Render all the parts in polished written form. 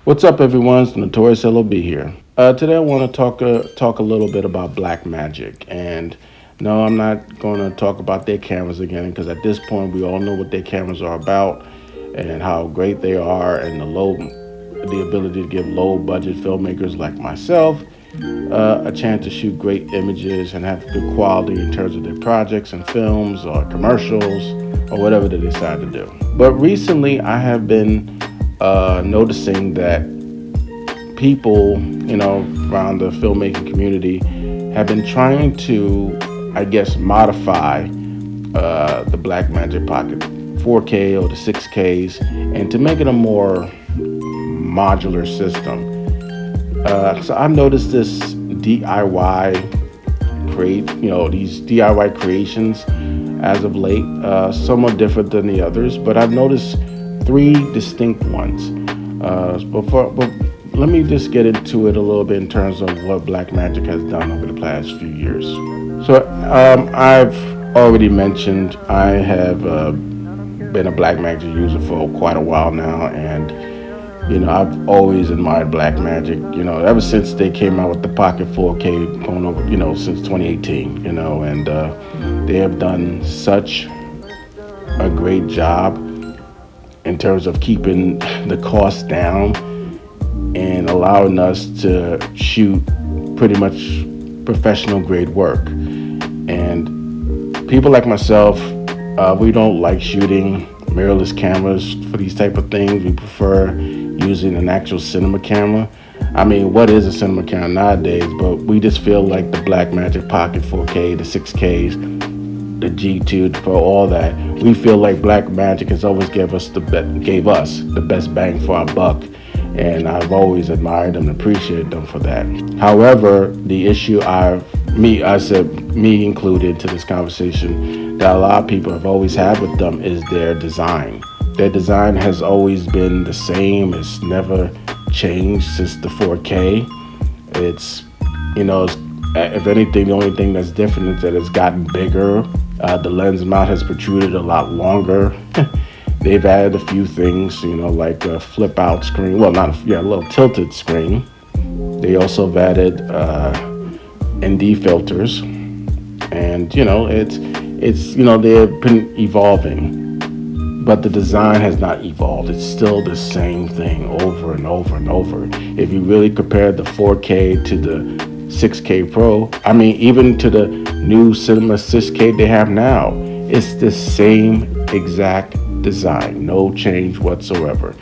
What's up, everyone? It's the Notorious LOB here. Today, I want to talk a little bit about Blackmagic, and no, I'm not going to talk about their cameras again because at this point, we all know what their cameras are about and how great they are, and the ability to give low budget filmmakers like myself a chance to shoot great images and have good quality in terms of their projects and films or commercials or whatever they decide to do. But recently, I have been noticing that people, around the filmmaking community have been trying to, I guess, modify the Blackmagic Pocket 4K or the 6Ks and to make it a more modular system. So I've noticed this DIY these DIY creations as of late, somewhat different than the others, but I've noticed three distinct ones. But let me just get into it a little bit in terms of what Blackmagic has done over the past few years. So I've already mentioned I have been a Blackmagic user for quite a while now, and I've always admired Blackmagic. Ever since they came out with the Pocket 4K, going over since 2018. And they have done such a great job in terms of keeping the cost down and allowing us to shoot pretty much professional grade work. And people like myself, we don't like shooting mirrorless cameras for these type of things. We prefer using an actual cinema camera. I mean, what is a cinema camera nowadays? But we just feel like the Blackmagic Pocket 4K, the 6Ks, the G2 for all that. We feel like Blackmagic has always gave us the best bang for our buck, and I've always admired them and appreciated them for that. However, the issue me included to this conversation, that a lot of people have always had with them is their design. Their design has always been the same. It's never changed since the 4K. If anything, the only thing that's different is that it's gotten bigger. The lens mount has protruded a lot longer. They've added a few things, like a flip out screen. Well, a little tilted screen. They also have added ND filters, and they've been evolving. But the design has not evolved. It's still the same thing over and over and over. If you really compare the 4K to the 6K Pro, even to the new Cinema 6K they have now, it's the same exact design, no change whatsoever.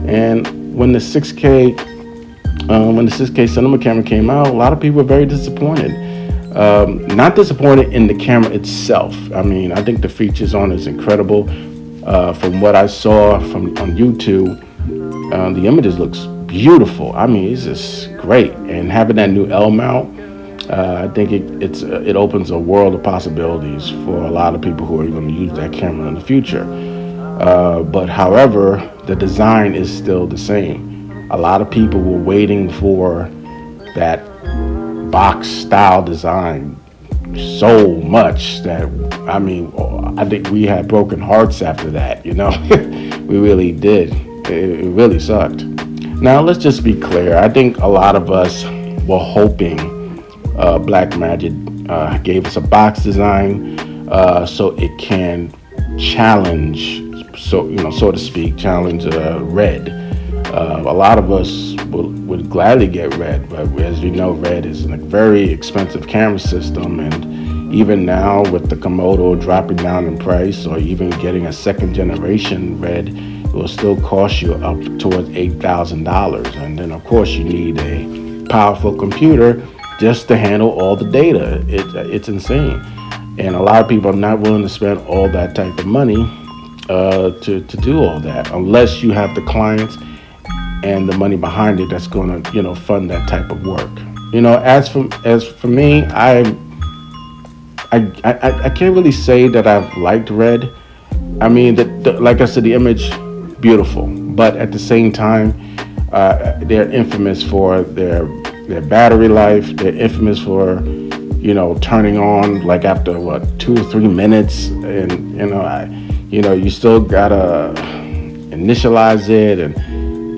And when the 6K cinema camera came out, a lot of people were very disappointed. Not disappointed in the camera itself. I think the features on it is incredible. From what I saw on YouTube, the images looks beautiful. It's just great. And having that new L mount, I think it opens a world of possibilities for a lot of people who are going to use that camera in the future. But however, the design is still the same. A lot of people were waiting for that box style design so much that I think we had broken hearts after that. We really did. It really sucked. Now let's just be clear. I think a lot of us were hoping Blackmagic gave us a box design so it can challenge, so to speak, challenge Red. A lot of us would gladly get Red, but as you know, Red is a very expensive camera system, and even now with the Komodo dropping down in price, or even getting a second generation Red, it will still cost you up towards $8,000. And then of course you need a powerful computer just to handle all the data. It's insane, and a lot of people are not willing to spend all that type of money to do all that, unless you have the clients and the money behind it that's going to fund that type of work. As for me, I can't really say that I've liked Red. Like I said, the image beautiful, but at the same time, they're infamous for their battery life. They're infamous for turning on like after 2 or 3 minutes, and you still gotta initialize it, and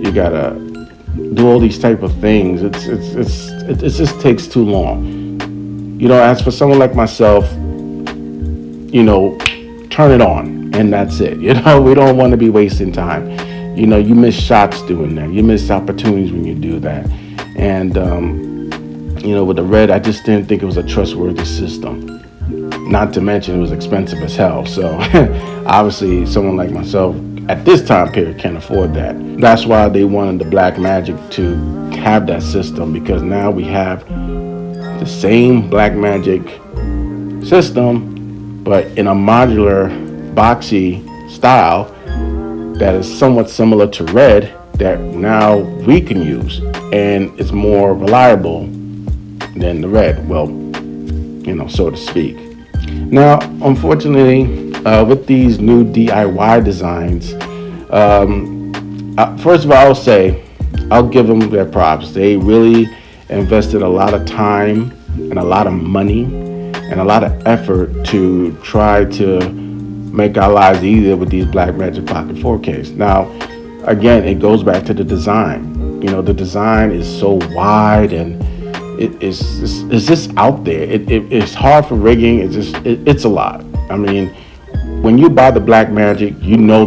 you gotta do all these type of things. It just takes too long. As for someone like myself, turn it on and that's it. We don't want to be wasting time. You miss shots doing that. You miss opportunities when you do that. And with the red, I just didn't think it was a trustworthy system. Not to mention it was expensive as hell. So obviously someone like myself at this time period can't afford that. That's why they wanted the Blackmagic to have that system, because now we have the same Blackmagic system, but in a modular, boxy style that is somewhat similar to red that now we can use, and it's more reliable than the red. Well, so to speak. Now, unfortunately, with these new DIY designs, first of all, I'll say, I'll give them their props. They really invested a lot of time and a lot of money and a lot of effort to try to make our lives easier with these Blackmagic Pocket 4Ks. Now, again, it goes back to the design. The design is so wide and it's just out there. It's hard for rigging. It's a lot. I mean, when you buy the Blackmagic,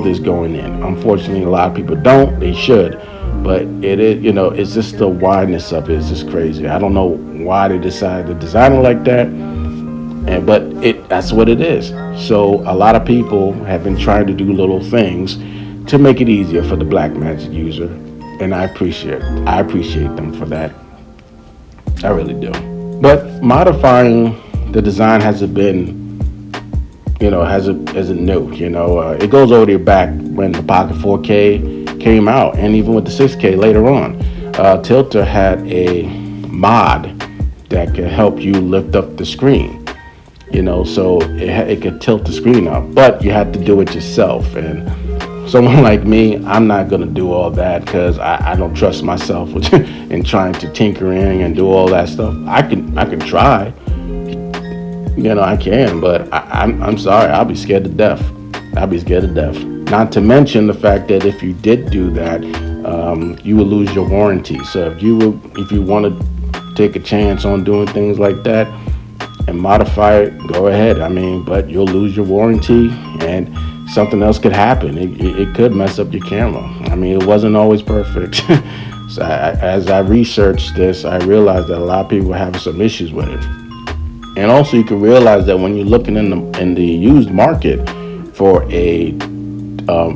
this going in. Unfortunately, a lot of people don't. They should, but it is. It's just the wideness of it is just crazy. I don't know why they decided to design it like that, but that's what it is. So a lot of people have been trying to do little things to make it easier for the Blackmagic user, and I appreciate them for that. I really do. But modifying the design hasn't been, hasn't new. It goes all the way back when the Pocket 4K came out, and even with the 6K later on. Tilter had a mod that could help you lift up the screen. So it could tilt the screen up, but you had to do it yourself. And someone like me, I'm not gonna do all that because I don't trust myself in trying to tinker in and do all that stuff. I can try, I can, but I'm sorry, I'll be scared to death. Not to mention the fact that if you did do that, you would lose your warranty. So if you want to take a chance on doing things like that and modify it, go ahead. But you'll lose your warranty and something else could happen. It could mess up your camera. It wasn't always perfect. So as I researched this, I realized that a lot of people were having some issues with it. And also, you can realize that when you're looking in the used market for a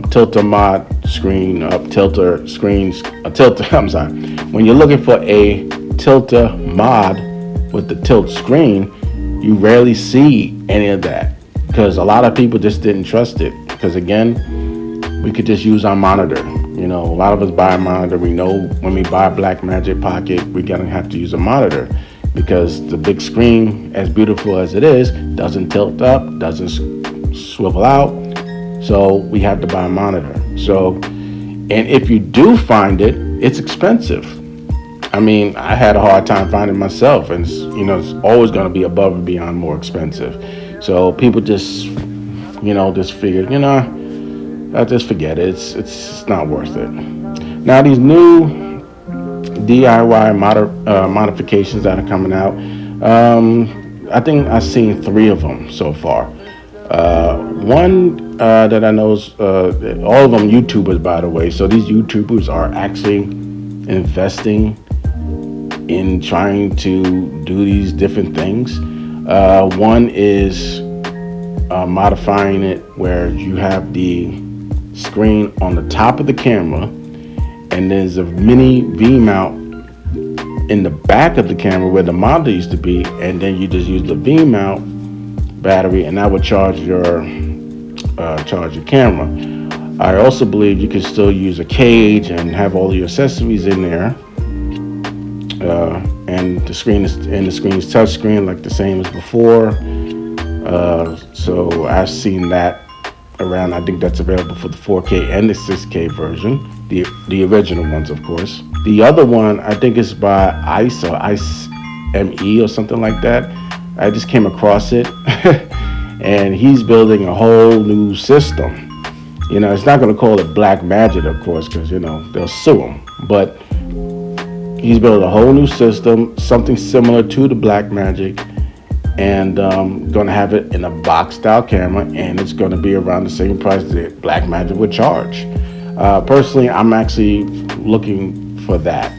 tilter mod screen, tilter screens, when you're looking for a tilter mod with the tilt screen, you rarely see any of that because a lot of people just didn't trust it. Because again, we could just use our monitor. A lot of us buy a monitor. We know when we buy a Blackmagic Pocket, we're gonna have to use a monitor because the big screen, as beautiful as it is, doesn't tilt up, doesn't swivel out. So we have to buy a monitor. So, and if you do find it, it's expensive. I had a hard time finding myself, and it's always going to be above and beyond more expensive. So people just, just figured, I'll just forget it. It's not worth it. Now these new DIY modifications that are coming out, I think I've seen 3 of them so far. One that I know is all of them YouTubers, by the way. So these YouTubers are actually investing in trying to do these different things. One is modifying it where you have the screen on the top of the camera and there's a mini V-mount in the back of the camera where the monitor used to be, and then you just use the V-mount battery and that would charge your camera. I also believe you can still use a cage and have all your accessories in there. And the screen is touch screen like the same as before. So I've seen that around. I think that's available for the 4K and the 6K version, the original ones, of course. The other one I think is by Ice ME or something like that. I just came across it, and he's building a whole new system. It's not going to call it Blackmagic, of course, because they'll sue him. But He's built a whole new system, something similar to the Blackmagic, and going to have it in a box style camera, and it's going to be around the same price that Blackmagic would charge. Personally, I'm actually looking for that.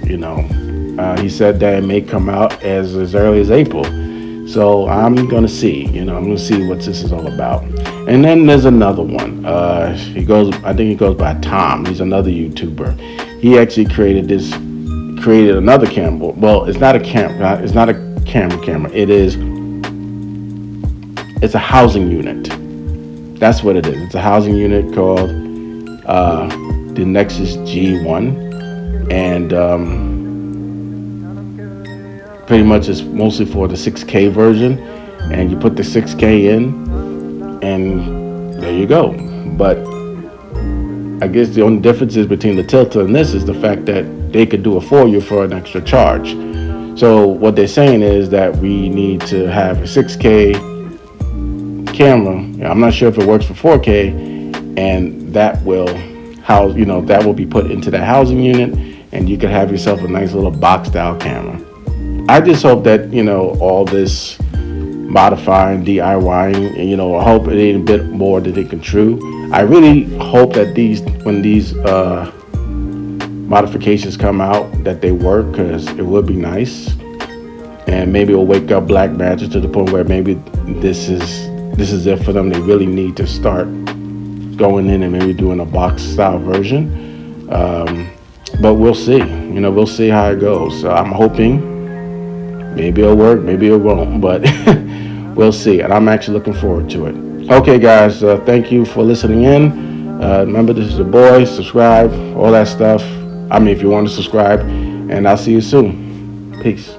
He said that it may come out as early as April, so I'm going to see. I'm going to see what this is all about. And then there's another one. I think he goes by Tom. He's another YouTuber. He actually created another camera. Well, it's not a camera. It's not a camera. It's a housing unit. That's what it is. It's a housing unit called the Nexus G1, and pretty much it's mostly for the 6K version. And you put the 6K in, and there you go. But I guess the only difference is between the Tilta and this is the fact that they could do it for you for an extra charge. So what they're saying is that we need to have a 6K camera. I'm not sure if it works for 4K, and that will that will be put into the housing unit, and you could have yourself a nice little box style camera. I just hope that all this modifying, DIYing, I hope it ain't a bit more than it can chew. I really hope that when these modifications come out, that they work, because it would be nice, and maybe it'll wake up Blackmagic to the point where maybe this is it for them. They really need to start going in and maybe doing a box style version. But we'll see. We'll see how it goes. So I'm hoping maybe it'll work, maybe it won't, but we'll see. And I'm actually looking forward to it. Okay, guys, thank you for listening in. Remember, this is the boy. Subscribe, all that stuff. If you want to subscribe, and I'll see you soon. Peace.